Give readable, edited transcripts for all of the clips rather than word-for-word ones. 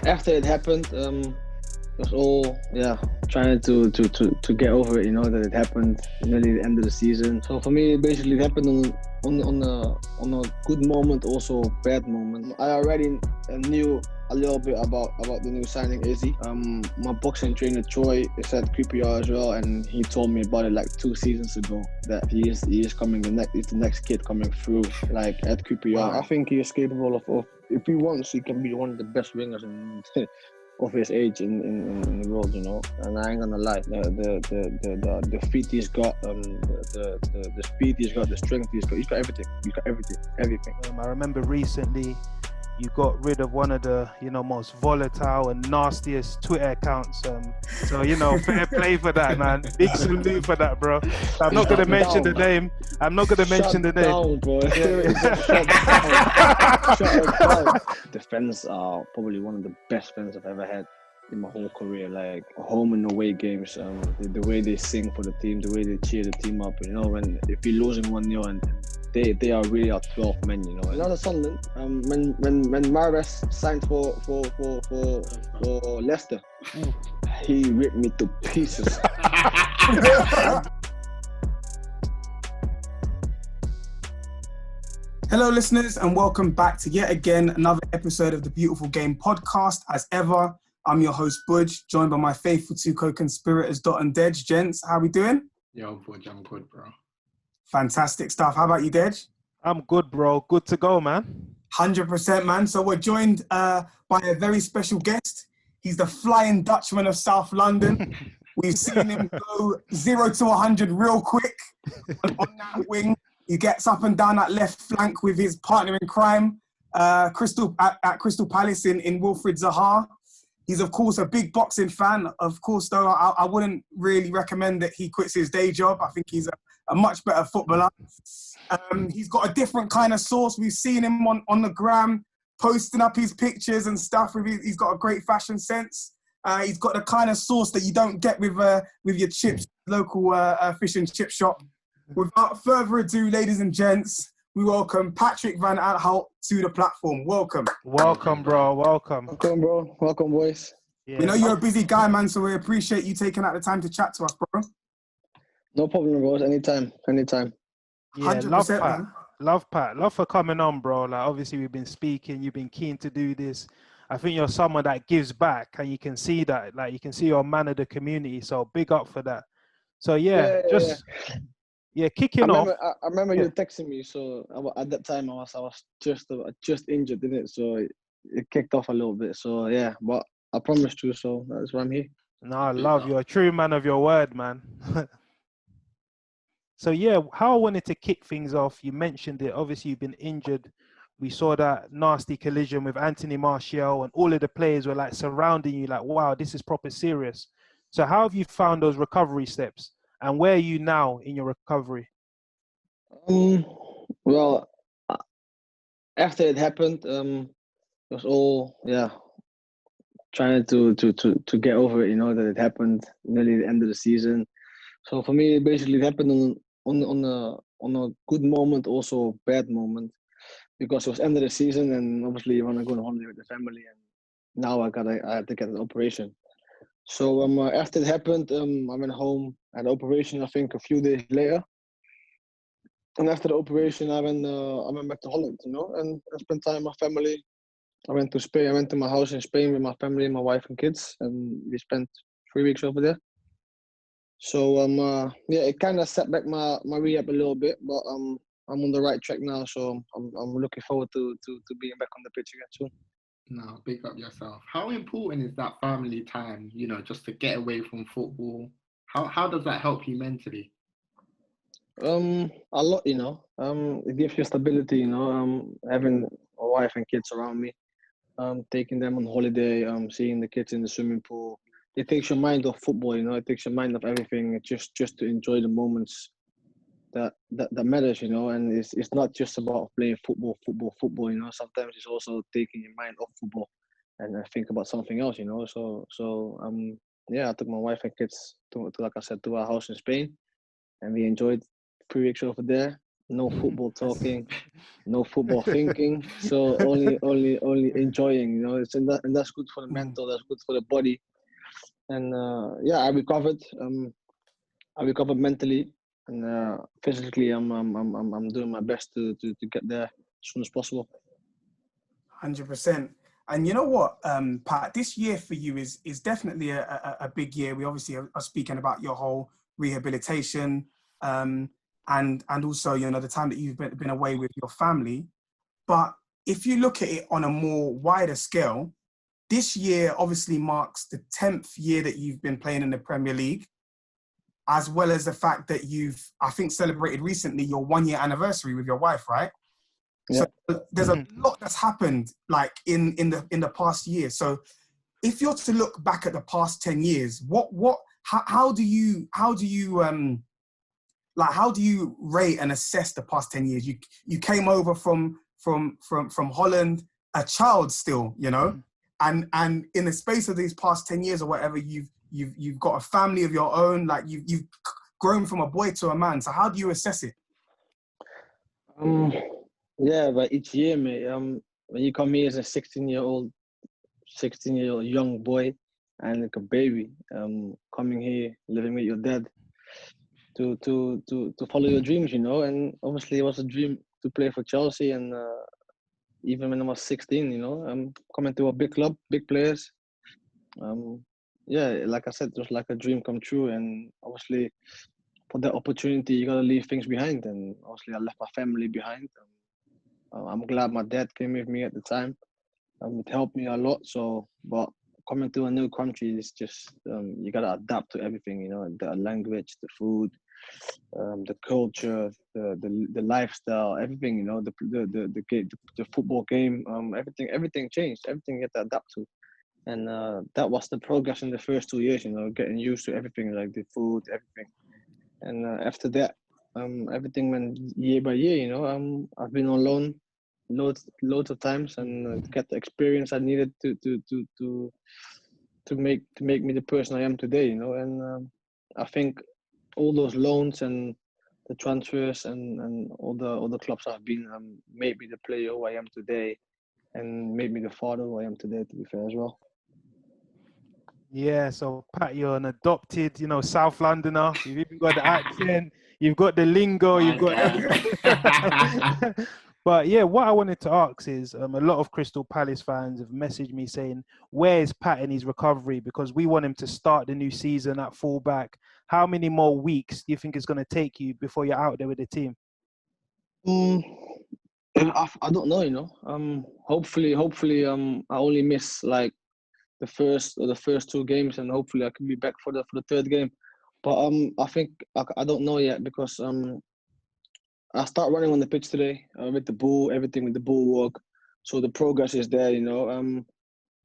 After it happened, it was all trying to get over it. You know that it happened nearly the end of the season. So for me, basically, it happened on a good moment, also a bad moment. I already knew a little bit about the new signing Izzy. My boxing trainer Troy is at Quickfire as well, and he told me about it like 2 seasons ago that he is coming. He's the next kid coming through like at Quickfire. Wow. I think he is capable of if he wants, he can be one of the best wingers in of his age in the world, you know. And I ain't gonna lie, the feet he's got, the speed he's got, the strength he's got everything. He's got everything. I remember recently you got rid of one of the most volatile and nastiest Twitter accounts. So fair play for that, man. Big salute for that, bro. I'm not gonna mention the name. Shut down, bro. Shut down. The fans are probably one of the best fans I've ever had in my whole career. Like home and away games, the way they sing for the team, the way they cheer the team up. You know, if you're losing 1-0 and they are really our 12 men, you know. Another Sunderland, when Mahrez signed for Leicester, he ripped me to pieces. Hello listeners, and welcome back to yet again another episode of the Beautiful Game podcast. As ever, I'm your host Budge, joined by my faithful two co-conspirators Dot and Dej. Gents, how we doing? Yo, Budge, I'm good, bro. Fantastic stuff. How about you, Dej? I'm good, bro. Good to go, man. 100%, man. So we're joined by a very special guest. He's the Flying Dutchman of South London. We've seen him go 0 to 100 real quick on that wing. He gets up and down that left flank with his partner in crime, Crystal Palace in Wilfried Zaha. He's, of course, a big boxing fan. Of course, though, I wouldn't really recommend that he quits his day job. I think he's a much better footballer. He's got a different kind of sauce. We've seen him on the gram, posting up his pictures and stuff. He's got a great fashion sense. He's got the kind of sauce that you don't get with your chips, local fish and chip shop. Without further ado, ladies and gents, we welcome Patrick Van Aanholt to the platform. Welcome. Welcome, bro. Welcome. Welcome, bro. Welcome, boys. Yeah. We know you're a busy guy, man, so we appreciate you taking out the time to chat to us, bro. No problem, bro. Anytime. Yeah, 100%, man. Love Pat. Love for coming on, bro. Like, obviously, we've been speaking. You've been keen to do this. I think you're someone that gives back, and you can see that. Like, you can see you're a man of the community. So big up for that. So kicking off. I remember you texting me. So at that time, I was just injured, didn't it? So it kicked off a little bit. So yeah, but I promised you. So that's why I'm here. No, I love you're a true man of your word, man. So yeah, how I wanted to kick things off, you mentioned it, obviously you've been injured. We saw that nasty collision with Anthony Martial and all of the players were like surrounding you like, wow, this is proper serious. So how have you found those recovery steps and where are you now in your recovery? Well, after it happened, it was all, trying to get over it, you know, that it happened nearly the end of the season. So for me, basically, it happened on a good moment, also a bad moment, because it was end of the season, and obviously you want to go on holiday with the family, and now I had to get an operation. So after it happened, I went home, had an operation. I think a few days later, and after the operation, I went back to Holland, you know, and I spent time with my family. I went to Spain. I went to my house in Spain with my family, my wife and kids, and we spent 3 weeks over there. So it kind of set back my rehab a little bit, but I'm on the right track now. So I'm looking forward to being back on the pitch again soon. No, big up yourself. How important is that family time, you know, just to get away from football? How does that help you mentally? A lot, you know. It gives you stability, you know. Having a wife and kids around me, taking them on holiday, seeing the kids in the swimming pool. It takes your mind off football, you know. It takes your mind off everything. It's just to enjoy the moments that matters, you know. And it's not just about playing football, you know. Sometimes it's also taking your mind off football and think about something else, you know. So I took my wife and kids to like I said, to our house in Spain, and we enjoyed 3 weeks over there. no football talking, no football thinking. So only enjoying. You know, and that's good for the mental. That's good for the body. And yeah, I recovered mentally and physically. I'm doing my best to get there as soon as possible. 100%. And you know what, Pat, this year for you is definitely a big year. We obviously are speaking about your whole rehabilitation and also, you know, the time that you've been away with your family. But if you look at it on a more wider scale, this year obviously marks the 10th year that you've been playing in the Premier League, as well as the fact that you've, I think, celebrated recently your 1-year anniversary with your wife, right? Yeah. So there's a lot that's happened like in the past year. So if you're to look back at the past 10 years, how do you rate and assess the past 10 years? You came over from Holland, a child still, you know, and in the space of these past 10 years or whatever, you've got a family of your own, like you've grown from a boy to a man. So how do you assess it? Yeah, but each year, mate, when you come here as a 16-year-old young boy and like a baby, coming here, living with your dad, to follow your dreams, you know. And obviously, it was a dream to play for Chelsea, and even when I was 16, you know, coming to a big club, big players. Yeah, like I said, it was like a dream come true, and obviously, for that opportunity, you gotta leave things behind, and obviously, I left my family behind. I'm glad my dad came with me at the time. It helped me a lot. So, but coming to a new country is just you gotta adapt to everything. You know, the language, the food, the culture, the lifestyle, everything. You know, the football game. Everything changed. Everything you have to adapt to. And that was the progress in the first 2 years. You know, getting used to everything, like the food, everything. And after that, everything went year by year. You know, I've been on loan loads of times and to get the experience I needed to make me the person I am today. You know, and I think all those loans and the transfers and all the clubs I've been made me the player who I am today, and made me the father who I am today. To be fair as well. Yeah, so Pat, you're an adopted, you know, South Londoner. You've even got the accent, you've got the lingo, you've got everything. But yeah, what I wanted to ask is, a lot of Crystal Palace fans have messaged me saying, where is Pat in his recovery? Because we want him to start the new season at fullback. How many more weeks do you think it's going to take you before you're out there with the team? I don't know, you know. Hopefully, I only miss like the first 2 games, and hopefully I can be back for the third game. But I think I don't know yet, because I start running on the pitch today with the ball, everything with the ball walk. So the progress is there, you know.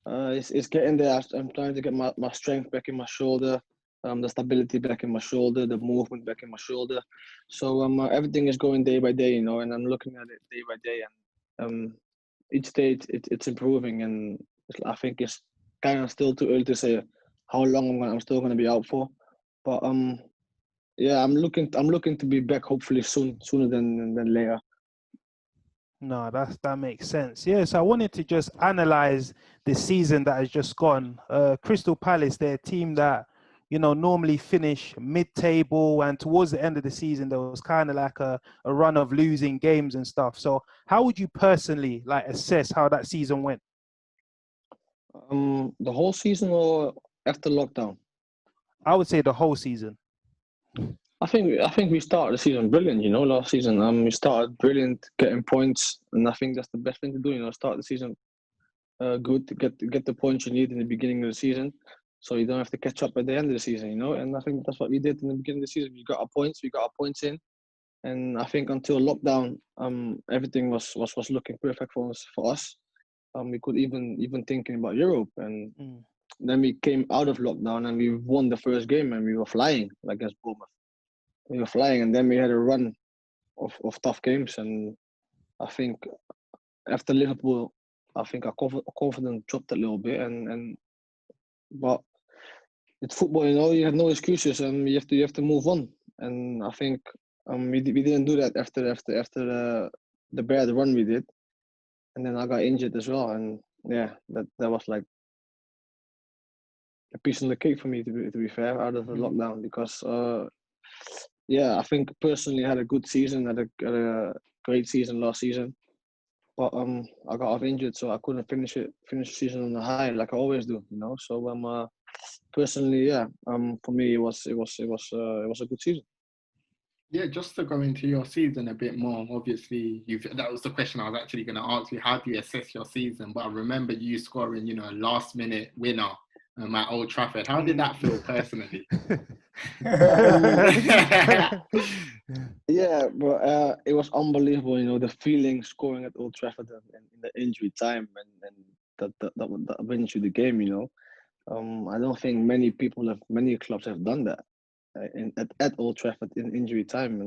It's getting there. I'm trying to get my strength back in my shoulder, the stability back in my shoulder, the movement back in my shoulder. So everything is going day by day, you know, and I'm looking at it day by day, and each day it's improving, and I think it's kind of still too early to say how long I'm still gonna be out for, but yeah, I'm looking to be back hopefully sooner than later. No, that makes sense. Yeah, so I wanted to just analyze the season that has just gone. Crystal Palace, they're a team that, you know, normally finish mid-table, and towards the end of the season, there was kind of like a run of losing games and stuff. So how would you personally like assess how that season went? The whole season or after lockdown? I would say the whole season. I think we started the season brilliant. You know, last season we started brilliant, getting points, and I think that's the best thing to do. You know, start the season good to get the points you need in the beginning of the season, so you don't have to catch up at the end of the season. You know, and I think that's what we did in the beginning of the season. We got our points in, and I think until lockdown, everything was looking perfect for us. We could even thinking about Europe, and then we came out of lockdown and we won the first game, and we were flying like against Bournemouth. We were flying, and then we had a run of tough games, and I think after Liverpool, I think our confidence dropped a little bit, but it's football, you know. You have no excuses, and you have to move on. And I think we didn't do that after the bad run we did, and then I got injured as well, and yeah, that was like a piece of the cake for me to be fair, out of the lockdown, because yeah, I think personally I had a good season, had a great season last season, but I got off injured, so I couldn't finish the season on a high like I always do, you know. So personally, yeah, for me it was a good season. Yeah, just to go into your season a bit more, obviously, that was the question I was actually going to ask you. How do you assess your season? But I remember you scoring, you know, a last-minute winner at Old Trafford. How did that feel personally? Yeah, but it was unbelievable, you know, the feeling scoring at Old Trafford in the injury time, and that wins you the game, you know. I don't think many clubs have done that at Old Trafford in injury time.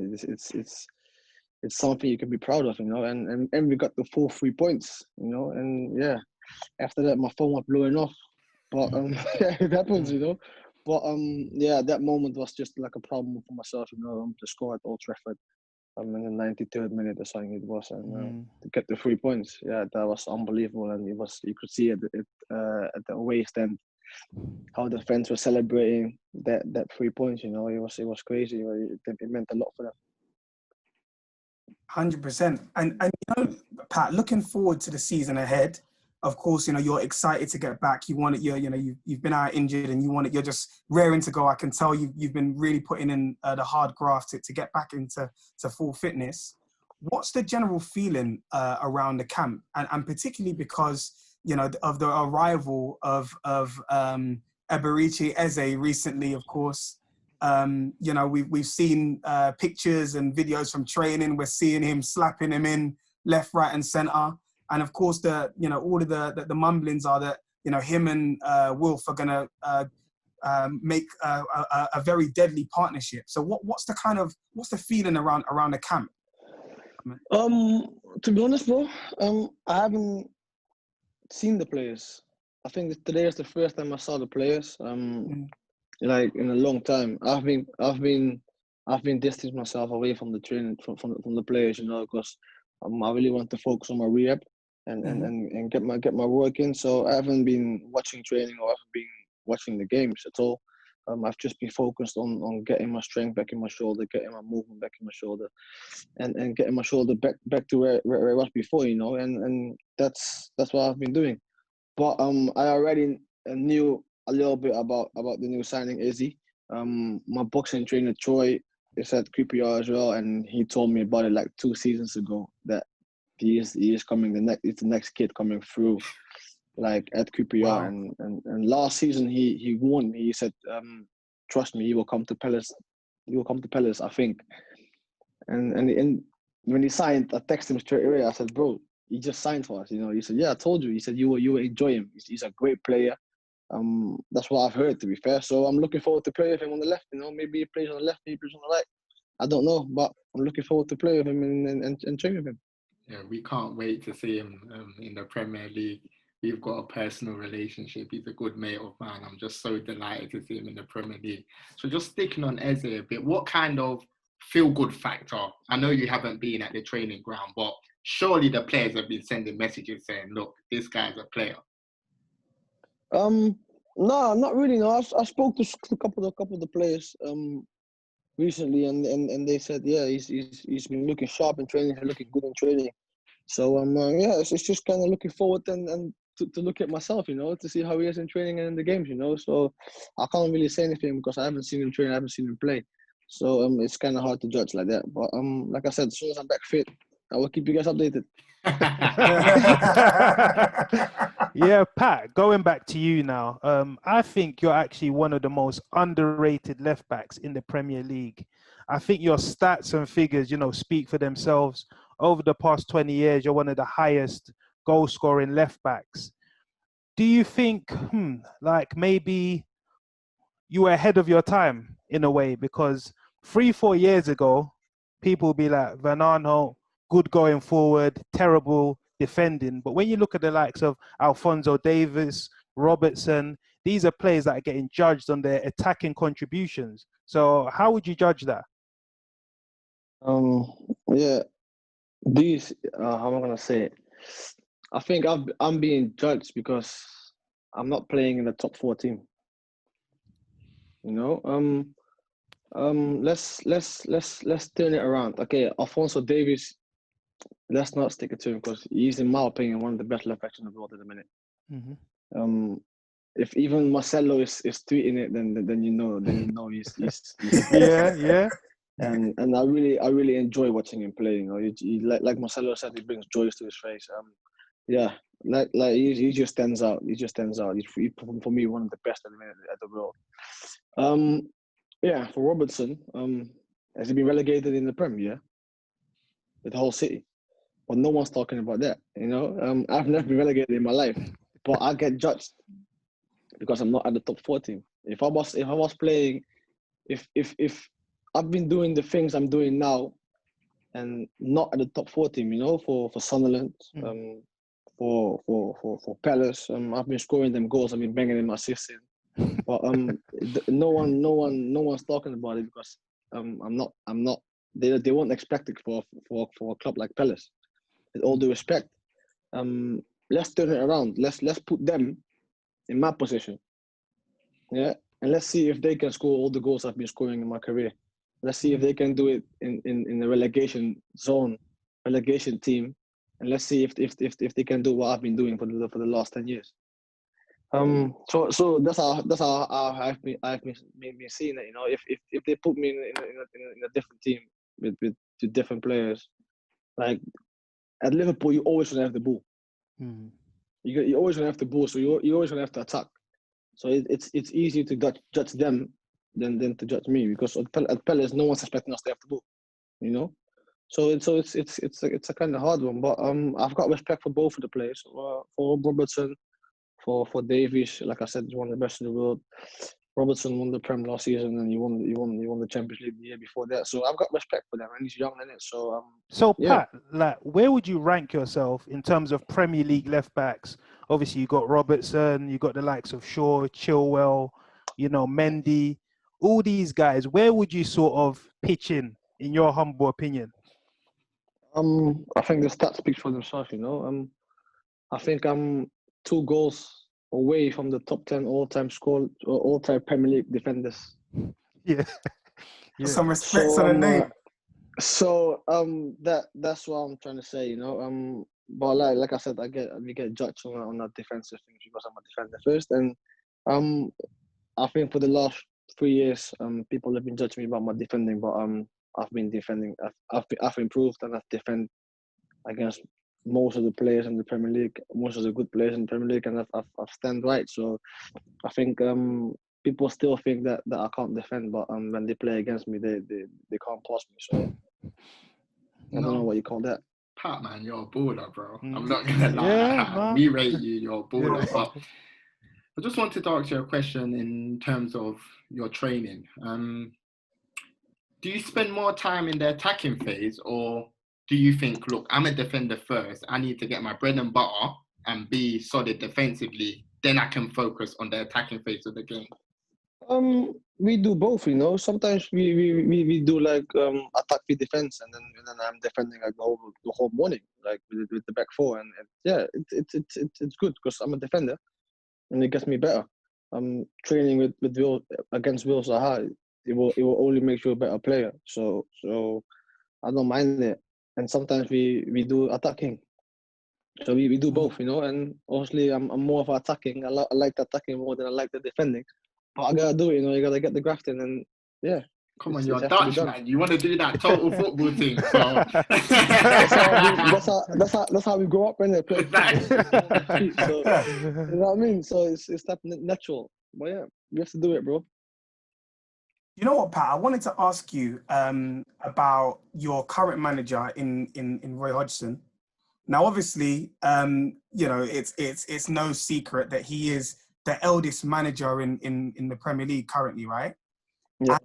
It's something you can be proud of, you know. And we got the full 3 points, you know. And yeah, after that, my phone was blowing off. But yeah, it happens, you know. But yeah, that moment was just like a problem for myself, you know, to score at Old Trafford in the 93rd minute or something it was, and to get the 3 points. Yeah, that was unbelievable, and you could see it at the away stand how the fans were celebrating that 3 points. You know, it was crazy. It meant a lot for them. 100%. And you know, Pat, looking forward to the season ahead. Of course, you know, you're excited to get back. You want it. You've been out injured, and you want it. You're just raring to go. I can tell you've been really putting in the hard graft to get back into full fitness. What's the general feeling around the camp, and particularly because, you know, of the arrival of Eberechi Eze recently, of course. You know, we've seen pictures and videos from training. We're seeing him slapping him in left, right, and centre. And of course, all of the mumblings are that, you know, him and Wilf are gonna make a very deadly partnership. So what's the feeling around the camp? To be honest, bro, I haven't seen the players. I think today is the first time I saw the players. Like in a long time. I've been distancing myself away from the training from the players, you know, because I really want to focus on my rehab and get my work in. So I haven't been watching training, or I haven't been watching the games at all. I've just been focused on getting my strength back in my shoulder, getting my movement back in my shoulder, and getting my shoulder back to where it was before, you know. And that's what I've been doing. But I already knew a little bit about the new signing, Izzy. My boxing trainer Troy is at Quickfire as well, and he told me about it like 2 seasons ago that he is coming. It's the next kid coming through, like at Quickfire. Wow. And last season he won. He said, "Trust me, he will come to Palace. He will come to Palace, I think." And when he signed, I texted him straight away. I said, "Bro, he just signed for us." You know, he said, "Yeah, I told you." He said, "You will enjoy him. He's a great player." That's what I've heard, to be fair. So I'm looking forward to play with him on the left. You know, maybe he plays on the left, maybe he plays on the right. I don't know, but I'm looking forward to play with him and train with him. Yeah, we can't wait to see him in the Premier League. We've got a personal relationship. He's a good mate of mine. I'm just so delighted to see him in the Premier League. So just sticking on Eze a bit, what kind of feel-good factor? I know you haven't been at the training ground, but surely the players have been sending messages saying, "Look, this guy's a player." No, not really. No, I spoke to a couple of the players recently, and they said, yeah, he's been looking sharp in training, he's looking good in training. So yeah, it's just kind of looking forward and to look at myself, you know, to see how he is in training and in the games, you know. So I can't really say anything because I haven't seen him train, I haven't seen him play. So it's kind of hard to judge like that. But like I said, as soon as I'm back fit, I will keep you guys updated. Yeah, Pat, going back to you now, I think you're actually one of the most underrated left backs in the Premier League. I think your stats and figures, you know, speak for themselves. Over the past 20 years, you're one of the highest goal scoring left backs. Do you think, like maybe you were ahead of your time in a way? Because 3-4 years ago, people would be like, Van Aanholt, good going forward, terrible defending. But when you look at the likes of Alphonso Davies, Robertson, these are players that are getting judged on their attacking contributions. So how would you judge that? Yeah. These, how am I gonna say it? I think I'm being judged because I'm not playing in the top 4 team. You know, let's turn it around. Okay, Alphonso Davies. Let's not stick it to him because he's, in my opinion, one of the best left backs in the world at the minute. Mm-hmm. If even Marcelo is tweeting it, then you know he's yeah. And I really enjoy watching him play. You know, he like Marcelo said, he brings joy to his face. Yeah, like he just stands out. He just stands out. He's for me one of the best at the minute at the world. Yeah, for Robertson, has he been relegated in the Premier? With the whole city, but no one's talking about that. You know, I've never been relegated in my life, but I get judged because I'm not at the top 4 team. If I was playing, if I've been doing the things I'm doing now, and not at the top 4 team, you know, for Sunderland, for Palace, I've been scoring them goals. I've been banging them assists in, but no one's talking about it because I'm not. They won't expect it for a club like Palace. With all due respect, let's turn it around. Let's put them in my position. Yeah, and let's see if they can score all the goals I've been scoring in my career. Let's see if they can do it in the relegation zone, relegation team, and let's see if they can do what I've been doing for the last 10 years. So that's how I've been seeing it. You know, if they put me in a different team with different players, like at Liverpool, you always gonna have the ball. Mm-hmm. You always gonna have the ball, so you always gonna have to attack. So it's easier to judge them than to judge me because at Palace, no one's expecting us to have the ball. You know, so it's a kind of hard one. But I've got respect for both of the players. For Robertson, for Davies, like I said, he's one of the best in the world. Robertson won the Prem last season, and he won the Champions League the year before that. So I've got respect for them, and he's young, innit? So So yeah. Pat, like, where would you rank yourself in terms of Premier League left backs? Obviously, you got Robertson, you got the likes of Shaw, Chilwell, you know, Mendy, all these guys. Where would you sort of pitch in your humble opinion? I think the stats speak for themselves. You know, I think I'm 2 goals away from the top 10 all-time Premier League defenders. Yeah. Some respect on the name. So that's what I'm trying to say, you know. But like I said, we get judged on our defensive things because I'm a defender first, and I think for the last 3 years, people have been judging me about my defending, but I've been defending. I've improved, and I've defended against most of the players in the Premier League, most of the good players in the Premier League, and I've stand right. So I think people still think that I can't defend, but when they play against me, they can't pass me. So I don't know what you call that. Pat, man, you're a baller, bro. I'm not gonna lie. Yeah, we rate you, you're a baller. Yeah. But I just wanted to ask you a question in terms of your training. Do you spend more time in the attacking phase, or do you think, look, I'm a defender first, I need to get my bread and butter and be solid defensively, then I can focus on the attacking phase of the game? We do both, you know. Sometimes we do like attack with defense, and then I'm defending like the whole morning, like with the back 4, and yeah, it's good because I'm a defender, and it gets me better. Training with Will against Will Zaha, it will only make you a better player. So I don't mind it. And sometimes we do attacking. So we do both, you know. And obviously I'm more of attacking. I like the attacking more than I like the defending. But I gotta do it, you know. You gotta get the graft in, and yeah. Come on, you're Dutch, man. You want to do that total football thing. So that's how we grow up, innit? Play football. So, you know what I mean? So it's that natural. But yeah, we have to do it, bro. You know what, Pat? I wanted to ask you about your current manager in Roy Hodgson. Now, obviously, you know, it's no secret that he is the eldest manager in the Premier League currently, right? Yeah. And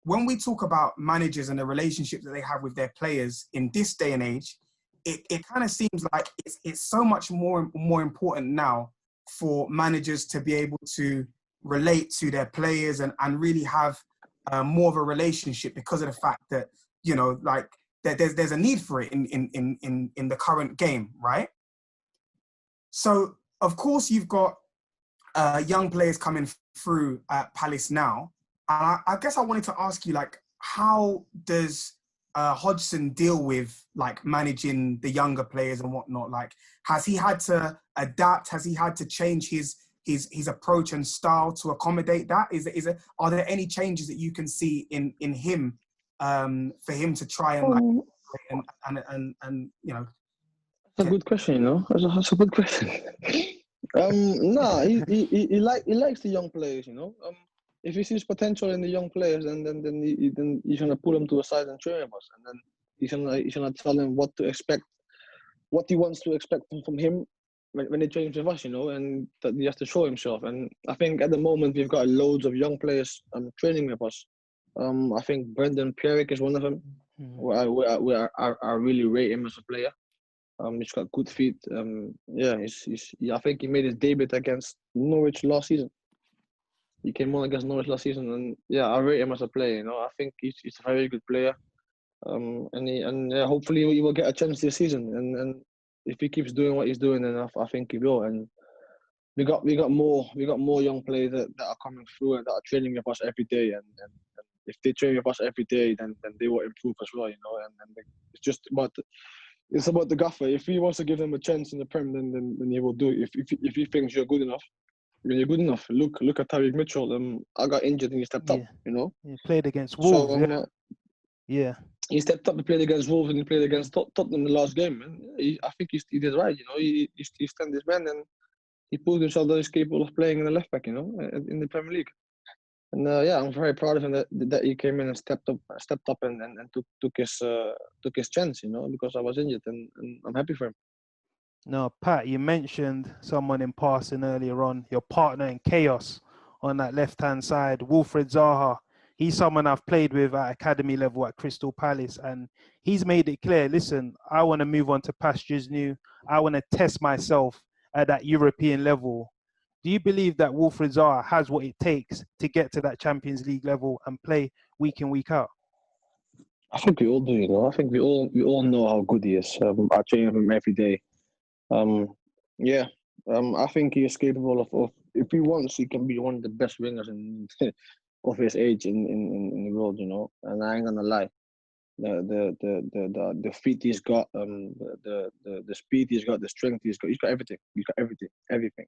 when we talk about managers and the relationship that they have with their players in this day and age, it kind of seems like it's so much more important now for managers to be able to relate to their players and really have more of a relationship because of the fact that, you know, like there's a need for it in the current game, right? So of course you've got young players coming through at Palace now, and I guess I wanted to ask you, like, how does Hodgson deal with like managing the younger players and whatnot? Like, has he had to adapt? Has he had to change his approach and style to accommodate that? Are there any changes that you can see in him for him to try and like and you know? That's a good question. You know, that's a good question. No, he likes the young players. You know, if he sees potential in the young players, then he's gonna pull them to a side and train them us, and then he's gonna tell them what to expect, what he wants to expect from him when he trains with us, you know, and that he has to show himself. And I think at the moment we've got loads of young players training with us. I think Brendan Pierrick is one of them. I really rate him as a player. He's got good feet. I think he made his debut against Norwich last season. He came on against Norwich last season, and yeah, I rate him as a player. You know, I think he's a very good player. Hopefully he will get a chance this season. And if he keeps doing what he's doing, then I think he will. And we got more young players that are coming through and that are training with us every day. And if they train with us every day, then they will improve as well. You know, and it's just about the gaffer. If he wants to give them a chance in the Prem, then he will do it. If he thinks you're good enough, then you're good enough. Look at Tariq Mitchell. I got injured and he stepped up. You know, he played against Wolves. So, yeah. He stepped up. He played against Wolves and he played against Tottenham the last game. And I think he did right. You know, he stand his man and he proved himself that he's capable of playing in the left back. You know, in the Premier League. And I'm very proud of him that he came in and stepped up and took his chance. You know, because I was injured and I'm happy for him. No, Pat, you mentioned someone in passing earlier on, your partner in chaos on that left-hand side, Wilfried Zaha. He's someone I've played with at academy level at Crystal Palace, and he's made it clear, listen, I want to move on to pastures new. I want to test myself at that European level. Do you believe that Wilfried Zaha has what it takes to get to that Champions League level and play week in, week out? I think we all do, you know. I think we all know how good he is. I train with him every day. I think he is capable of if he wants, he can be one of the best wingers of his age in the world, you know. And I ain't gonna lie, the feet he's got, the speed he's got, the strength he's got everything. He's got everything.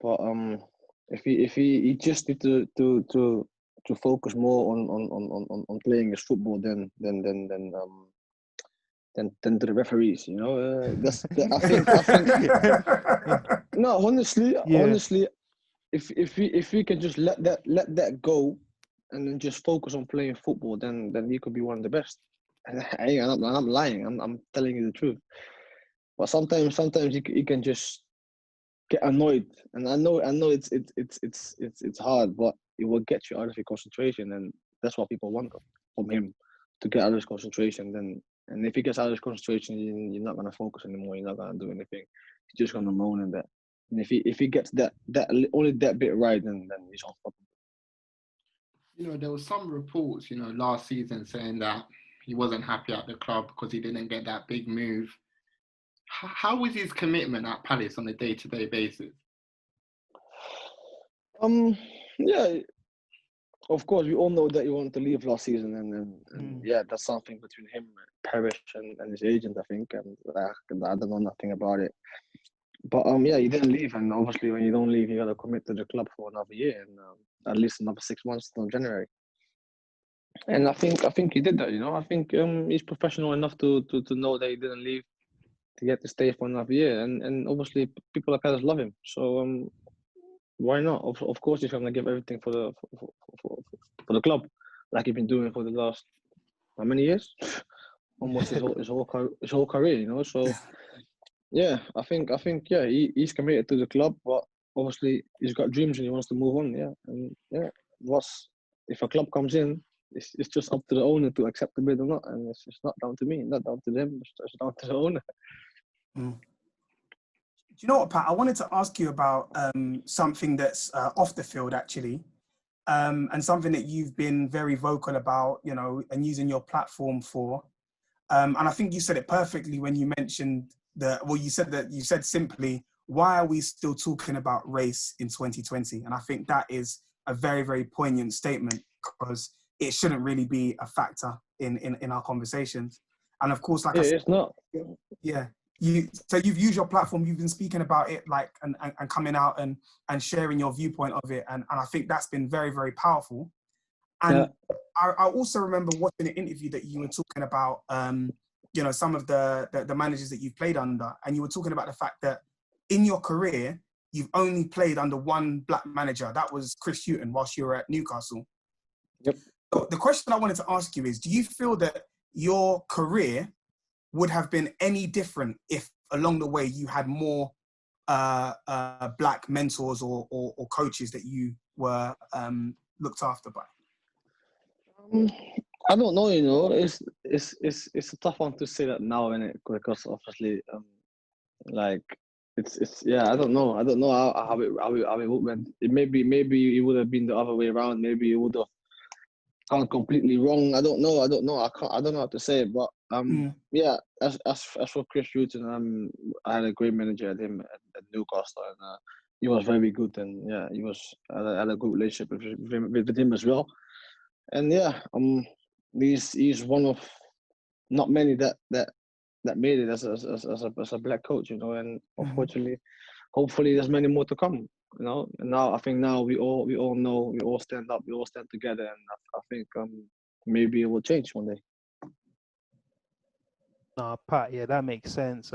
But if he just need to focus more on playing his football than to the referees, you know. I think. No, honestly, if we can just let that go, and then just focus on playing football, then he could be one of the best. I'm not lying. I'm telling you the truth. But sometimes he can just get annoyed, and I know it's hard, but it will get you out of your concentration, and that's what people want from him, to get out of his concentration. And if he gets out of his concentration, you're not gonna focus anymore. You're not gonna do anything. You're just gonna moan and that. And if he gets that only that bit right, then he's unstoppable. You know, there was some reports, you know, last season saying that he wasn't happy at the club because he didn't get that big move. How was his commitment at Palace on a day-to-day basis? Yeah, of course, we all know that he wanted to leave last season, and that's something between him, Parrish, and his agent, I think. And I don't know nothing about it. But he didn't leave, and obviously when you don't leave, you gotta commit to the club for another year and at least another 6 months till January. And I think he did that. You know, I think he's professional enough to know that he didn't leave to get to stay for another year, and obviously people like us love him. So why not? Of course, he's gonna give everything for the club, like he's been doing for the last how many years? Almost his whole career, you know. So yeah, I think he's committed to the club, but obviously he's got dreams and he wants to move on. Yeah, and if a club comes in, it's just up to the owner to accept the bid or not, and it's not down to me, not down to them, it's down to the owner. Do you know what, Pat? I wanted to ask you about something that's off the field, actually, and something that you've been very vocal about, you know, and using your platform for. And I think you said it perfectly when you mentioned you said simply, why are we still talking about race in 2020? And I think that is a very, very poignant statement, because it shouldn't really be a factor in our conversations. And of course, like I said, it's not. Yeah. So you've used your platform, you've been speaking about it, like, and coming out and sharing your viewpoint of it. And I think that's been very, very powerful. And I also remember watching an interview that you were talking about, some of the managers that you've played under, and you were talking about the fact that in your career, you've only played under one black manager. That was Chris Hughton whilst you were at Newcastle. Yep. So the question I wanted to ask you is, do you feel that your career would have been any different if along the way you had more black mentors or coaches that you were looked after by? I don't know, it's a tough one to say that now, innit? Because obviously, I don't know how it went. Maybe it would have been the other way around. Maybe it would have gone completely wrong. I don't know. I don't know how to say it, but as for Chris Hughton, I had a great manager at him at Newcastle, and he was very good, and I had a good relationship with him as well. And he's one of not many that made it as a black coach, and unfortunately, hopefully there's many more to come, And now I think we all know, we all stand up, we all stand together, and I think maybe it will change one day. No, Pat, that makes sense.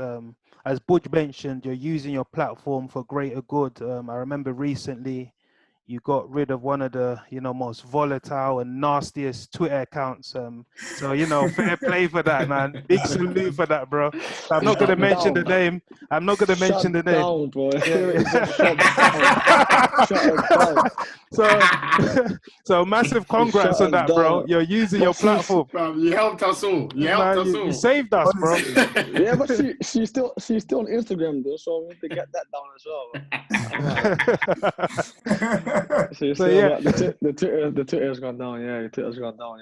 As Budge mentioned, you're using your platform for greater good. I remember recently you got rid of one of the most volatile and nastiest Twitter accounts. So fair play for that, man. Big salute for that, bro. I'm not gonna mention the name. I'm not gonna mention the name. Down, bro. So massive congrats on that, bro. You're using your platform. Bro, you helped us all. You saved us, bro. Yeah, but she's still on Instagram though, so we need to get that down as well. The Twitter's gone down. Yeah, the Twitter's gone down.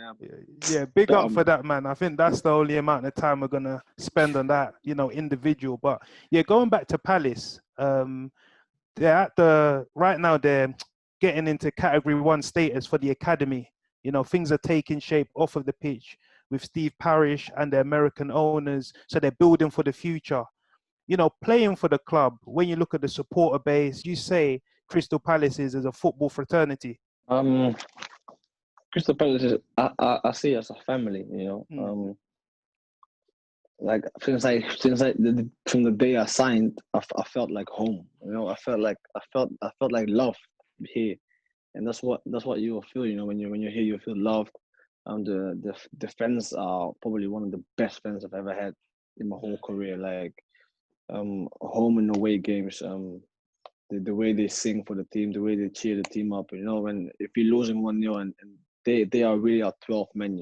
Yeah. Big up for that, man. I think that's the only amount of time we're gonna spend on that, individual. But going back to Palace, right now they're getting into Category 1 status for the academy. Things are taking shape off of the pitch with Steve Parish and the American owners, so they're building for the future. Playing for the club, when you look at the supporter base, you say Crystal Palace is a football fraternity. Crystal Palace is, I see it as a family, like from the day I signed, I felt like home. I felt like love here, and that's what you will feel. When you're here, you feel loved. The fans are probably one of the best fans I've ever had in my whole career. Like home and away games, the way they sing for the team, the way they cheer the team up. When if you're losing 1-0 and they are really our 12th men.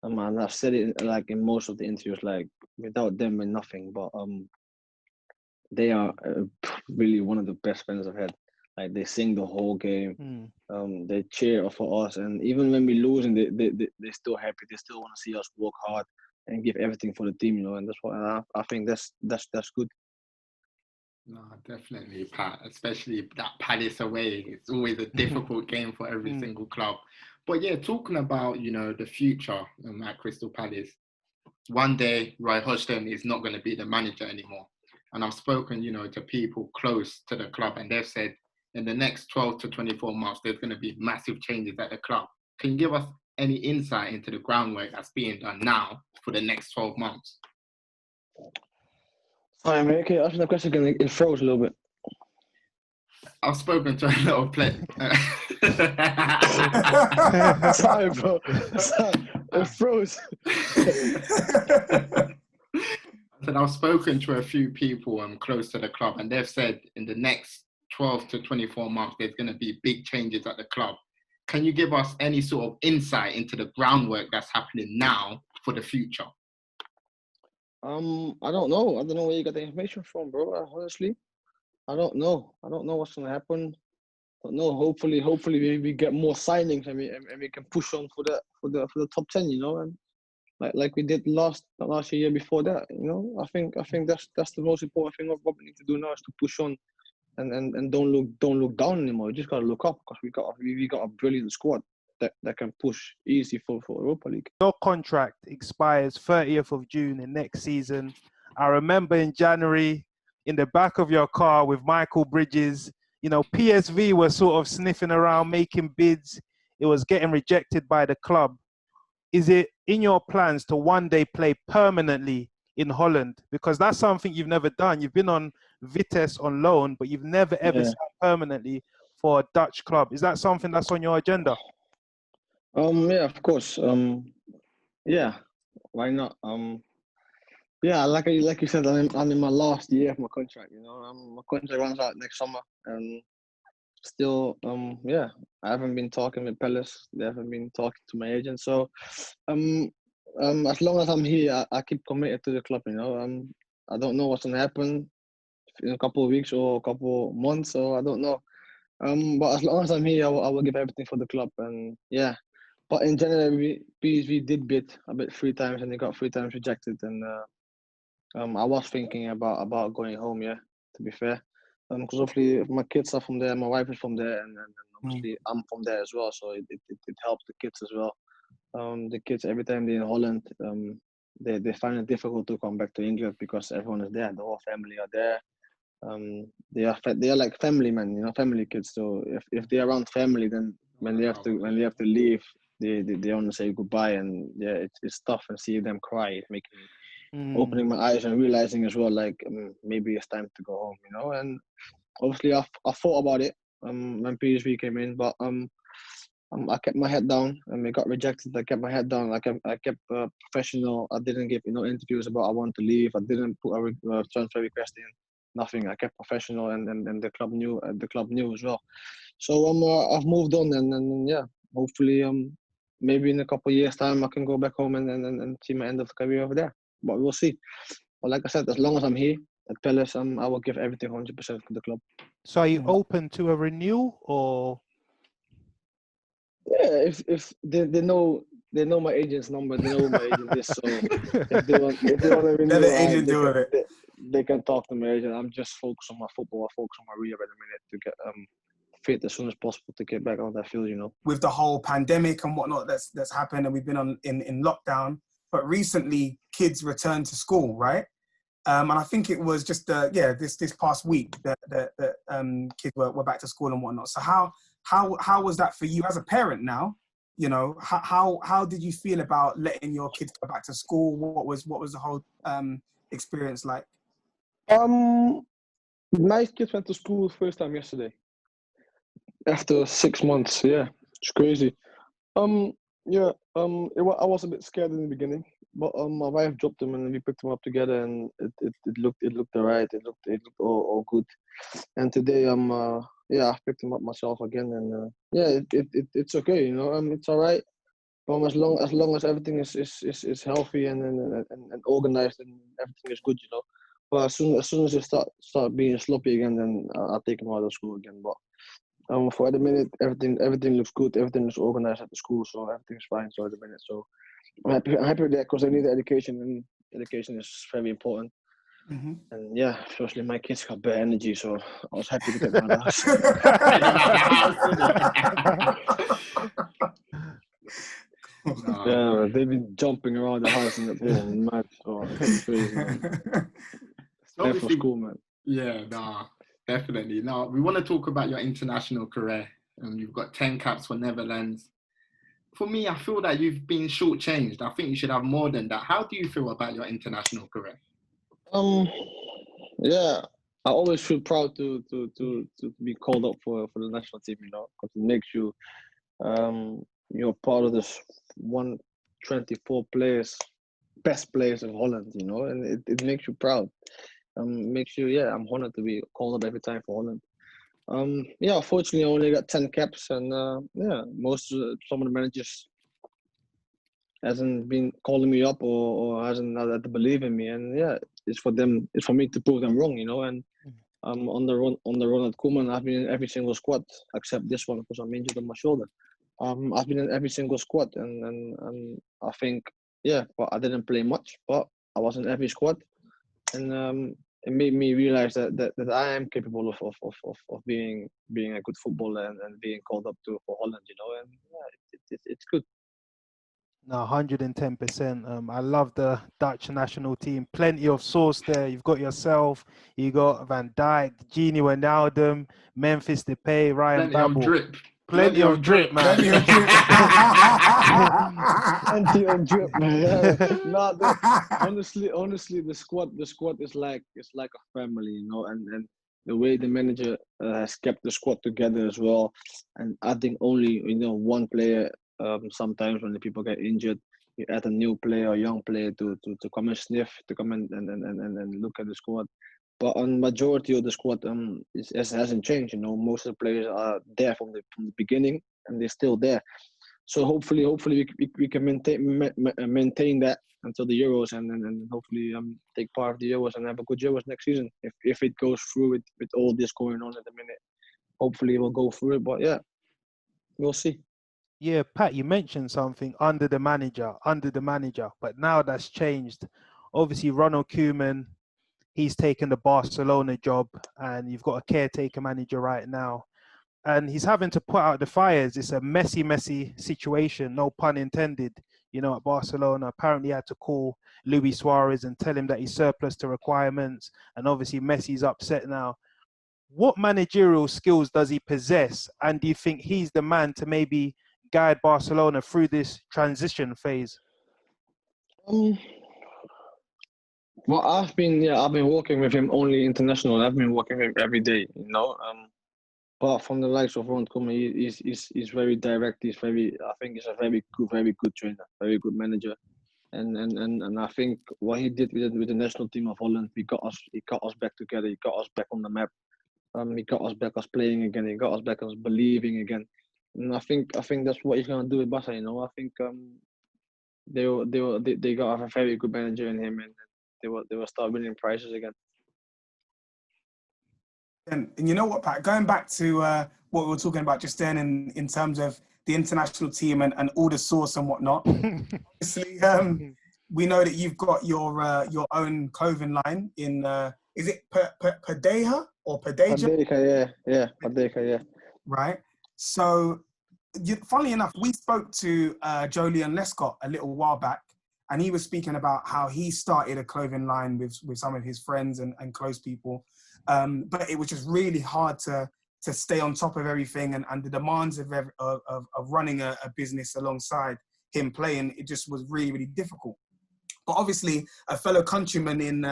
And I've said it in most of the interviews, like without them we're nothing. But they are really one of the best fans I've had. Like they sing the whole game, they cheer for us, and even when we lose, and they're still happy. They still want to see us work hard and give everything for the team. And that's what I think that's good. No, definitely, Pat. Especially that Palace away. It's always a difficult game for every single club. But talking about the future at Crystal Palace, one day Roy Hodgson is not going to be the manager anymore. And I've spoken to people close to the club, and they've said in the next 12 to 24 months there's going to be massive changes at the club. Can you give us any insight into the groundwork that's being done now for the next 12 months? Sorry, mate. Okay, ask me the question again. It froze a little bit. I've spoken to a lot of players. Sorry, bro. It froze. I said I've spoken to a few people close to the club, and they've said in the next 12 to 24 months there's going to be big changes at the club. Can you give us any sort of insight into the groundwork that's happening now for the future? I don't know. I don't know where you got the information from, bro. Honestly, I don't know. I don't know what's gonna happen. I don't know. Hopefully we get more signings and we can push on for the top 10. And like we did last year before that. You know, I think that's the most important thing. What we need to do now is to push on and don't look down anymore. You just gotta look up because we got a brilliant squad that can push easy for Europa League. Your contract expires 30th of June in next season. I remember in January, in the back of your car with Michael Bridges, you know, PSV was sort of sniffing around, making bids. It was getting rejected by the club. Is it in your plans to one day play permanently in Holland? Because that's something you've never done. You've been on Vitesse on loan, but you've never ever signed permanently for a Dutch club. Is that something that's on your agenda? Yeah, of course. Yeah, why not? Yeah, like you said, I'm in my last year of my contract. You know, my contract runs out next summer, and still, yeah, I haven't been talking with Palace. They haven't been talking to my agent. So, as long as I'm here, I keep committed to the club. You know, I don't know what's gonna happen in a couple of weeks or a couple of months, so I don't know. But as long as I'm here, I will give everything for the club, and yeah. But in January, PSV did bid 3 times, and they got 3 times rejected. And I was thinking about going home. Yeah, to be fair, because obviously my kids are from there, my wife is from there, and obviously I'm from there as well. So it helps the kids as well. The kids every time they're in Holland, they find it difficult to come back to England because everyone is there. The whole family are there. They are like family men, you know, family kids. So if they're around family, then when they have to leave, they want to say goodbye, and yeah, it's tough, and see them cry. It makes me opening my eyes and realizing as well, like maybe it's time to go home, you know. And obviously I thought about it when PSV came in, but I kept my head down, and we got rejected. I kept my head down. I kept professional. I didn't give interviews about I want to leave. I didn't put a transfer request in. Nothing. I kept professional, and the club knew. The club knew as well. So I've moved on, and yeah, hopefully maybe in a couple of years' time I can go back home and see my end of the career over there. But we'll see. But like I said, as long as I'm here at Palace, I will give everything 100% for the club. So are you open to a renewal, or? Yeah, if they know my agent's number, they know who my agent is. So if they want to renew, the agent doing it. They can talk to my agent. I'm just focused on my football. I focus on my rehab at the minute to get fit as soon as possible to get back on that field. You know, with the whole pandemic and whatnot that's happened, and we've been in lockdown. But recently, kids returned to school, right? And I think it was just this past week that kids were back to school and whatnot. So how was that for you as a parent now? You know, how did you feel about letting your kids go back to school? What was the whole experience like? My kids went to school first time yesterday. After 6 months, yeah, it's crazy. I was a bit scared in the beginning, but my wife dropped them and we picked them up together, and it looked alright. It looked all good. And today I picked them up myself again, and it's okay, you know. It's alright. As long as everything is healthy and organized and everything is good, you know. But as soon as they start being sloppy again, then I'll take them out of school again. But for the minute, everything looks good. Everything is organized at the school, so everything's fine. So at the minute, so I'm happy with that because they need the education, and education is very important. Mm-hmm. And yeah, especially my kids got bad energy, so I was happy to get them out of the house. Yeah, they've been jumping around the house and mad. Oh, it's crazy, man. It's for school, man. Yeah, definitely. Now, we want to talk about your international career. You've got 10 caps for Netherlands. For me, I feel that you've been shortchanged. I think you should have more than that. How do you feel about your international career? Yeah, I always feel proud to be called up for the national team, you know, because it makes you you're part of this 124 best players of Holland, you know, and it makes you proud. Makes you, I'm honored to be called up every time for Holland. Unfortunately, I only got 10 caps, and some of the managers hasn't been calling me up or hasn't had to believe in me, and it's for me to prove them wrong, you know. And on the Ronald Koeman, I've been in every single squad except this one because I'm injured on my shoulder. I've been in every single squad, and I think yeah, but I didn't play much, but I was in every squad, and it made me realize that I am capable of being a good footballer and being called up to for Holland, you know, and yeah, it's good. No, 110%. I love the Dutch national team. Plenty of sauce there. You've got yourself, you got Van Dijk, Wijnaldum, Memphis Depay, Ryan Plenty of Babel. drip. Plenty of drip, man. Plenty of drip. Plenty of drip, man. Yeah. No, honestly, the squad is like a family, you know, and the way the manager has kept the squad together as well, and adding only one player. Sometimes when the people get injured, you add a new player, a young player to come and sniff, to come and look at the squad. But on majority of the squad, it hasn't changed. You know, most of the players are there from the beginning, and they're still there. So hopefully we can maintain that until the Euros, and hopefully take part of the Euros and have a good Euros next season. If it goes through with all this going on at the minute, hopefully we'll go through it. But yeah, we'll see. Yeah, Pat, you mentioned something under the manager, but now that's changed. Obviously, Ronald Koeman, he's taken the Barcelona job, and you've got a caretaker manager right now, and he's having to put out the fires. It's a messy situation, no pun intended, you know, at Barcelona. Apparently, he had to call Luis Suarez and tell him that he's surplus to requirements, and obviously Messi's upset now. What managerial skills does he possess, and do you think he's the man to maybe guide Barcelona through this transition phase? Well, I've been working with him only international. I've been working with him every day, you know. But from the likes of Ron Koeman, he's very direct. I think he's a very good trainer, very good manager, and I think what he did with the national team of Holland, he got us back together. He got us back on the map. He got us back us playing again. He got us back us believing again. And I think that's what he's gonna do with Barca. You know, I think they got a very good manager in him, and they will start winning prizes again. And you know what, Pat? Going back to what we were talking about just then, in terms of the international team and all the sauce and whatnot. Obviously, we know that you've got your own clothing line in. Is it Padeja or Padeja? Padeja, yeah, Padeja, yeah. Right. So, funnily enough, we spoke to Jolyon Lescott a little while back, and he was speaking about how he started a clothing line with some of his friends and close people. But it was just really hard to stay on top of everything, and the demands of running a business alongside him playing, it just was really, really difficult. But obviously, a fellow countryman in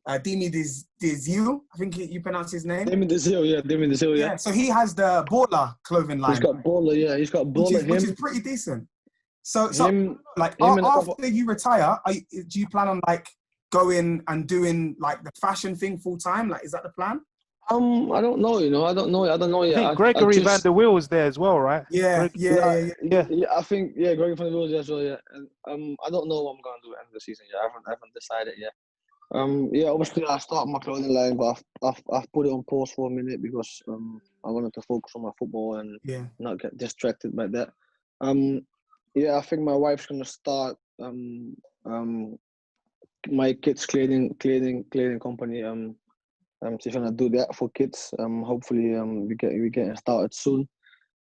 Dimi Dizil, I think you pronounce his name. Dimi Dizil, yeah. So he has the Baller clothing line. He's got Baller, yeah. He's got Baller, which is pretty decent. So after you retire, do you plan on like going and doing like the fashion thing full time? Like, is that the plan? I don't know. You know, I don't know. I think Gregory Van der Wiel is there as well, right? Yeah. I think Gregory Van der Wiel is there as well. Yeah, and I don't know what I'm gonna do at the end of the season. Yeah, I haven't decided yet. Obviously I start my clothing line, but I've put it on pause for a minute because I wanted to focus on my football and not get distracted by that. I think my wife's gonna start my kids' clothing company. She's gonna do that for kids. Hopefully we getting started soon.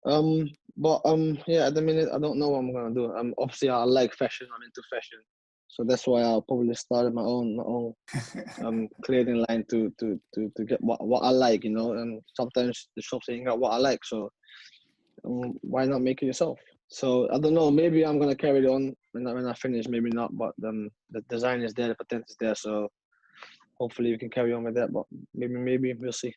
At the minute I don't know what I'm gonna do. Obviously I like fashion. I'm into fashion, so that's why I'll probably start my own clothing line to get what I like, you know. And sometimes the shops ain't got what I like, so why not make it yourself? So I don't know. Maybe I'm gonna carry it on when I finish. Maybe not. But the design is there, the potential is there. So hopefully we can carry on with that. But maybe we'll see.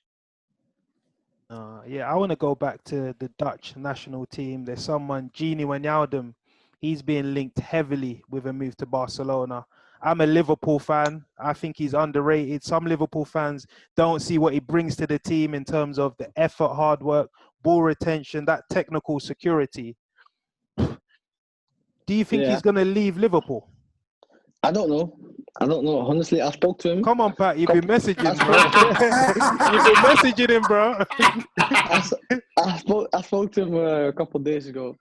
I want to go back to the Dutch national team. There's someone, Wijnaldum. He's being linked heavily with a move to Barcelona. I'm a Liverpool fan. I think he's underrated. Some Liverpool fans don't see what he brings to the team in terms of the effort, hard work, ball retention, that technical security. Do you think he's going to leave Liverpool? I don't know. Honestly, I spoke to him. Come on, Pat. You've been messaging, bro. You've been messaging him, bro. I spoke to him a couple of days ago.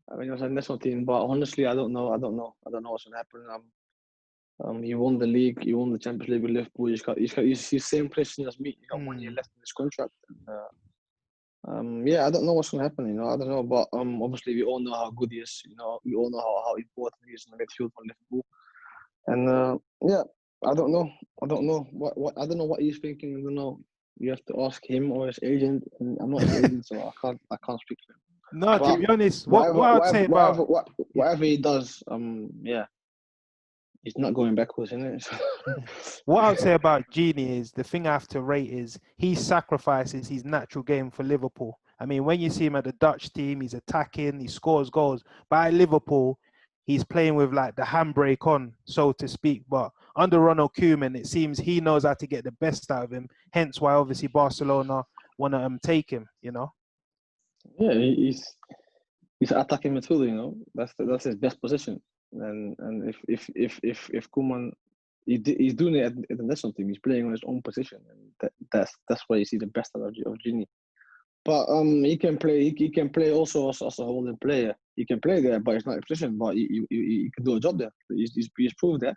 I mean, it was a national team, but honestly, I don't know. I don't know what's gonna happen. He won the league. He won the Champions League with Liverpool. He's the same position as me. He got 1 year left in his contract. And, yeah, I don't know what's gonna happen. I don't know. But obviously, we all know how good he is. We all know how important he is in the midfield for Liverpool. And yeah, I don't know. I don't know I don't know what he's thinking. I don't know. You have to ask him or his agent. And I'm not his agent, so I can't speak to him. No, to be honest, what I'd say about whatever he does, yeah, he's not going backwards, innit? what I would say about Gini is the thing I have to rate is he sacrifices his natural game for Liverpool. I mean, when you see him at the Dutch team, he's attacking, he scores goals. But at Liverpool, he's playing with like the handbrake on, so to speak. But under Ronald Koeman, it seems he knows how to get the best out of him. Hence why obviously Barcelona want to take him. Yeah, he's attacking midfielder. That's his best position. And if Koeman, he's doing it at the national team. He's playing on his own position, and that's why you see the best out of Gini. But he can play. He can play also as a holding player. He can play there, but it's not a position. But he can do a job there. He's proved that.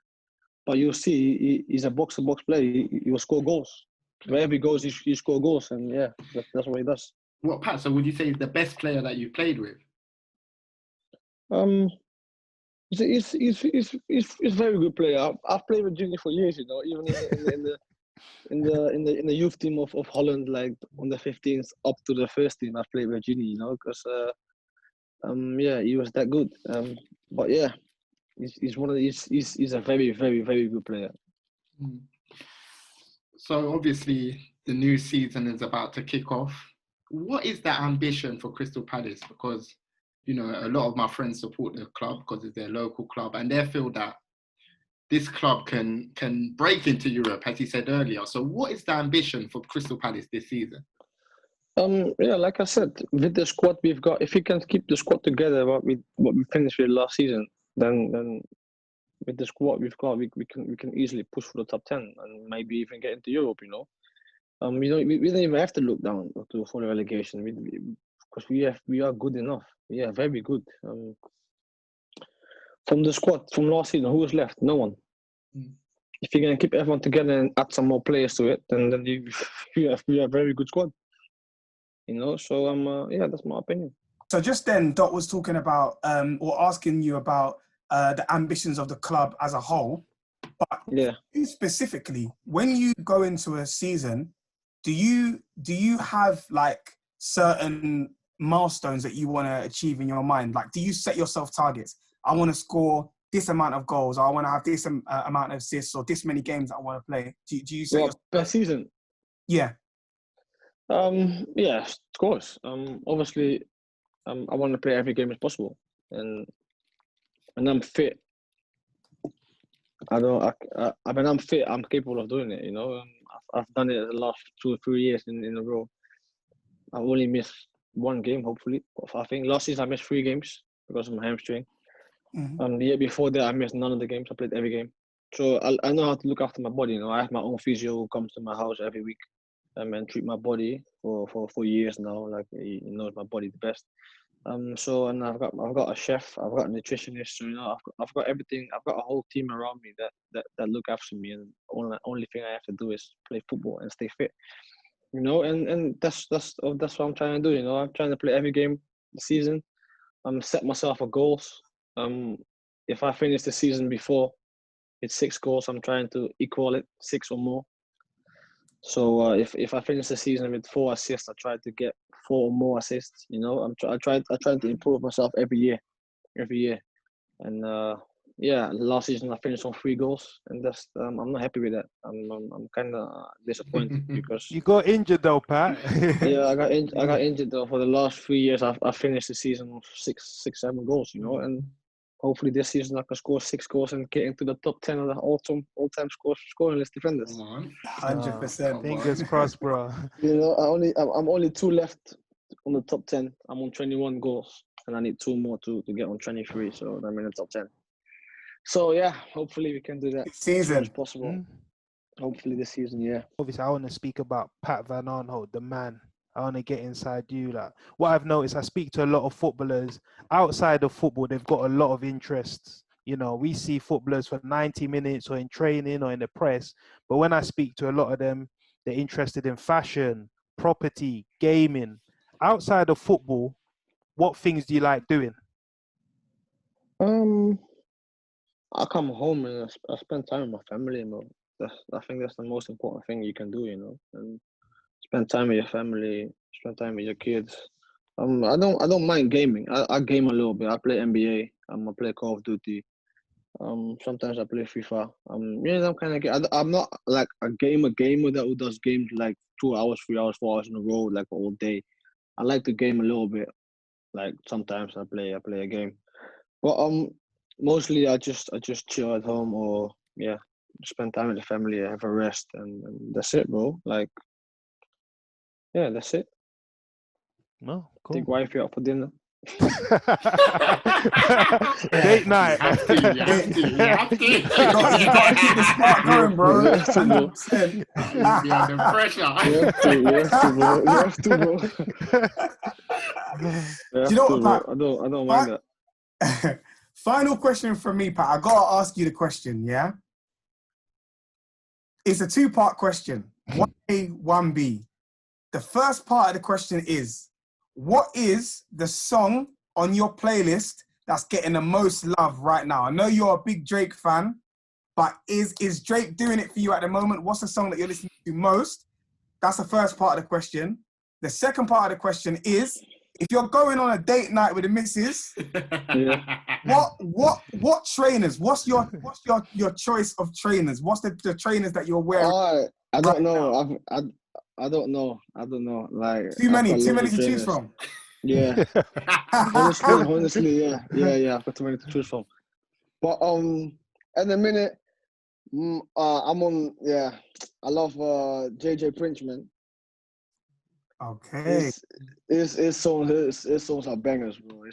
But you'll see, he's a box-to-box player. He will score goals. Wherever he goes, he scores goals, and yeah, that's what he does. What, Pat? So would you say he's the best player that you played with? He's a very good player. I've played with Junior for years, even in the youth team of Holland, like on the 15th up to the first team. I've played with Junior, because yeah, he was that good. But yeah, he's a very, very, very good player. So obviously the new season is about to kick off. What is that ambition for Crystal Palace? Because a lot of my friends support the club because it's their local club, and they feel that this club can break into Europe, as he said earlier. So what is the ambition for Crystal Palace this season? Yeah, like I said, with the squad we've got, if we can keep the squad together, what we finished with last season, then with the squad we've got, we can easily push for the top 10 and maybe even get into Europe. We don't even have to look down for the relegation. Because we are good enough. Yeah, very good. From the squad from last season, who was left? No one. If you're gonna keep everyone together and add some more players to it, then you have a very good squad. So yeah, that's my opinion. So just then, Dot was talking about or asking you about the ambitions of the club as a whole. But yeah, specifically, when you go into a season, do you have like certain milestones that you want to achieve in your mind? Like, do you set yourself targets? I want to score this amount of goals, or I want to have this amount of assists, or this many games that I want to play. Do you set yourself per season? Yeah. Yeah, of course. Obviously, I want to play every game as possible, and I'm fit. When I'm fit, I'm capable of doing it. I've done it the last 2 or 3 years in a row. I've only missed 1 game, hopefully. I think last season I missed 3 games because of my hamstring. The year before that, I missed none of the games. I played every game. So I know how to look after my body. I have my own physio who comes to my house every week and treat my body for years now. Like, he knows my body the best. And I've got a chef, I've got a nutritionist. So I've got everything. I've got a whole team around me that look after me, and only thing I have to do is play football and stay fit. And that's what I'm trying to do. I'm trying to play every game this season. Set myself a goals. If I finish the season before it's 6 goals, I'm trying to equal it, 6 or more. So if I finish the season with 4 assists, I try to get 4 or more assists. I'm trying to improve myself every year. And yeah, last season I finished on 3 goals, and that's I'm not happy with that. I'm kind of disappointed because you got injured though, Pat. yeah, I got injured though. For the last 3 years, I finished the season with 6-7 goals. And hopefully this season I can score 6 goals and get into the top 10 of the all-time scoring list defenders. 100%. Fingers crossed, bro. I'm only 2 left on the top 10. I'm on 21 goals, and I need 2 more to get on 23. So I'm in the top 10. So yeah, hopefully we can do that this season. as soon as possible. Hopefully this season, yeah. Obviously, I want to speak about Pat Van Aanholt, the man. I want to get inside you. Like what I've noticed, I speak to a lot of footballers outside of football. They've got a lot of interests. You know, we see footballers for 90 minutes or in training or in the press. But when I speak to a lot of them, they're interested in fashion, property, gaming. Outside of football, what things do you like doing? I come home and I spend time with my family, I think that's the most important thing you can do, and spend time with your family, spend time with your kids. I don't mind gaming. I game a little bit. I play NBA. I play Call of Duty. Sometimes I play FIFA. I'm kind of. I'm not like a gamer that who does games like 2 hours, 3 hours, 4 hours in a row, like all day. I like to game a little bit. Like sometimes I play a game, but mostly I just chill at home or spend time with the family, have a rest, and that's it, bro. Like, yeah, that's it. No, cool. Take wifey out for dinner. Date night. You have to. You got to keep the spark going, bro. You have to, bro. 100%. Be under pressure. You have to, bro. Do you know what, Pat? I don't mind that. Final question from me, Pat. I gotta ask you the question, yeah? It's a two-part question. 1A, 1B. The first part of the question is, what is the song on your playlist that's getting the most love right now? I know you're a big Drake fan, but is Drake doing it for you at the moment? What's the song that you're listening to most? That's the first part of the question. The second part of the question is, if you're going on a date night with the missus, what trainers? What's your choice of trainers? What's the trainers that you're wearing? I don't know. I don't know. Like too many to choose from. Yeah. honestly, yeah. I've got too many to choose from. But at the minute, I'm on. Yeah, I love JJ Prince, man. Okay. His songs are bangers, bro.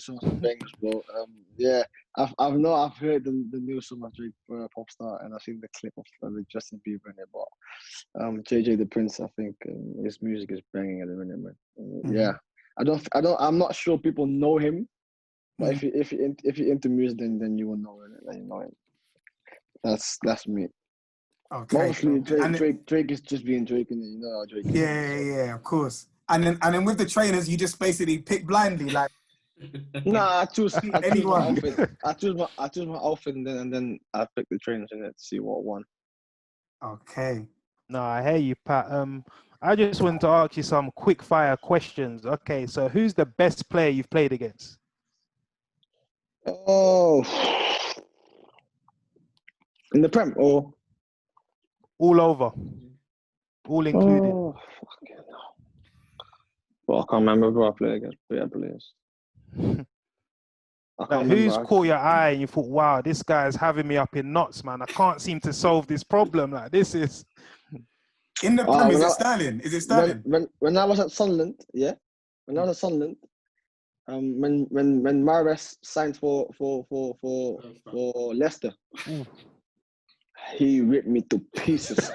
Yeah, I've heard the new song of Drake Popstar, and I've seen the clip of Justin Bieber in it. But JJ the Prince, I think his music is banging at the minute, man. Yeah, I'm not sure people know him, but if you're into music, then you will know it. Like, you know him. That's me. Okay. Mostly Drake is just being Drake, and you know how Drake is. Yeah, of course. And then with the trainers, you just basically pick blindly, like. Nah, I choose anyone. my outfit. I choose my outfit, and then I pick the trainers in it to see what one. Okay. No, I hear you, Pat. I just wanted to ask you some quick fire questions. Okay, so who's the best player you've played against? Oh, in the Prem or all over, all included. Oh, fucking hell. Well, I can't remember who I played against. Better players. Like, who's caught your eye and you thought, wow, this guy's having me up in knots, man. I can't seem to solve this problem. Like, this is... In the Prem, is it Sterling? Is it Sterling? When I was at Sunderland, yeah? When I was at Sunderland, when Mahrez signed for Leicester, he ripped me to pieces.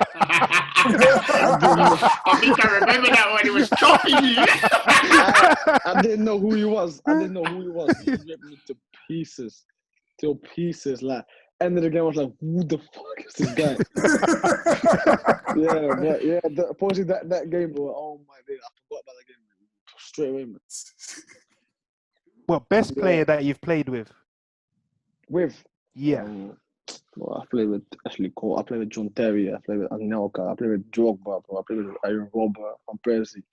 I think I remember that when he was chopping you. I didn't know who he was. He ripped me to pieces. Like, end of the game, I was like, who the fuck is this guy? Posting that game, bro. Oh my god, I forgot about that game straight away, man. Well, best player that you've played with? Yeah. Well, I played with Ashley Cole. I played with John Terry. I played with Anelka. I played with Drogba, bro. I played with Aaron Robert, Van Persie.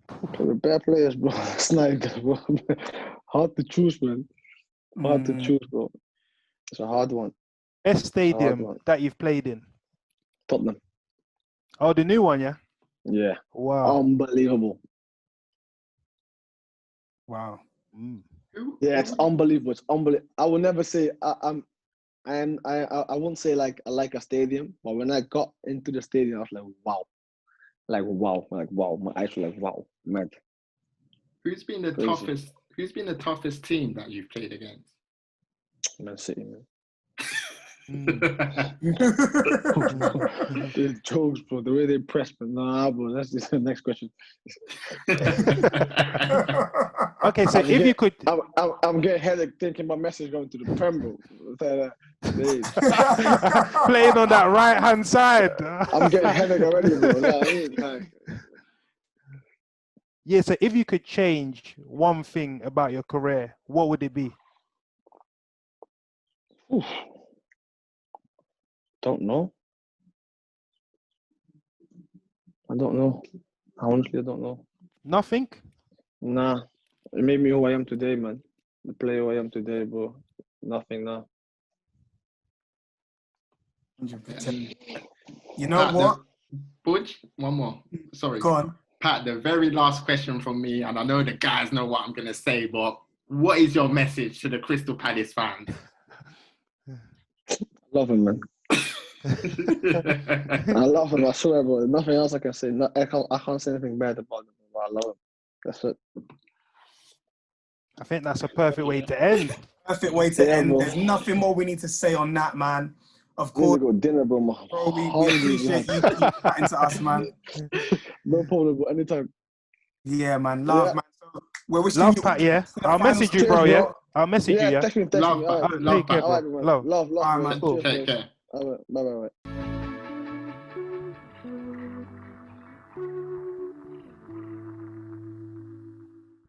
I played with bad players, bro. Snyder, bro. Hard to choose, man. Hard to choose, bro. It's a hard one. Best stadium that you've played in? Tottenham. Oh, the new one, yeah? Yeah. Wow. Unbelievable. Wow. Yeah, it's unbelievable. It's unbelievable. I will never say I won't say like I like a stadium, but when I got into the stadium, I was like, wow. My eyes were like, wow, mad. Who's been the toughest team that you've played against? Man City, man. The jokes, bro. The way they press, but nah, bro. That's just the next question. Okay, so if you could, I'm getting headache thinking my message going to the Prem, bro. playing on that right hand side. I'm getting headache already, bro. Yeah, so if you could change one thing about your career, what would it be? Oof. Don't know. I don't know. Honestly, I don't know. Nothing? Nah. It made me who I am today, man. The player who I am today, bro. Nothing now. 100%. You know what? Butch, one more. Sorry. Go on. Pat, the very last question from me, and I know the guys know what I'm going to say, but what is your message to the Crystal Palace fans? Love him, man. I love him, I swear, bro. There's nothing else I can say. I can't say anything bad about him, but I love him. That's it. I think that's a perfect way to end. Perfect way to end. Bro. There's nothing more we need to say on that, man. Of Need to course, go dinner, bro. bro, we appreciate you chatting to us, man. No problem, bro. Anytime. Yeah, man. Love, man. So we're wishing Love, you Pat, yeah. I'll finals message you, cheers, bro, yeah. I'll message you, yeah. Text me. Love, All right, love, Take care, all right, bro. man. Love. Love, All right, man. man. Cheers, Take bro. care. All right, bye.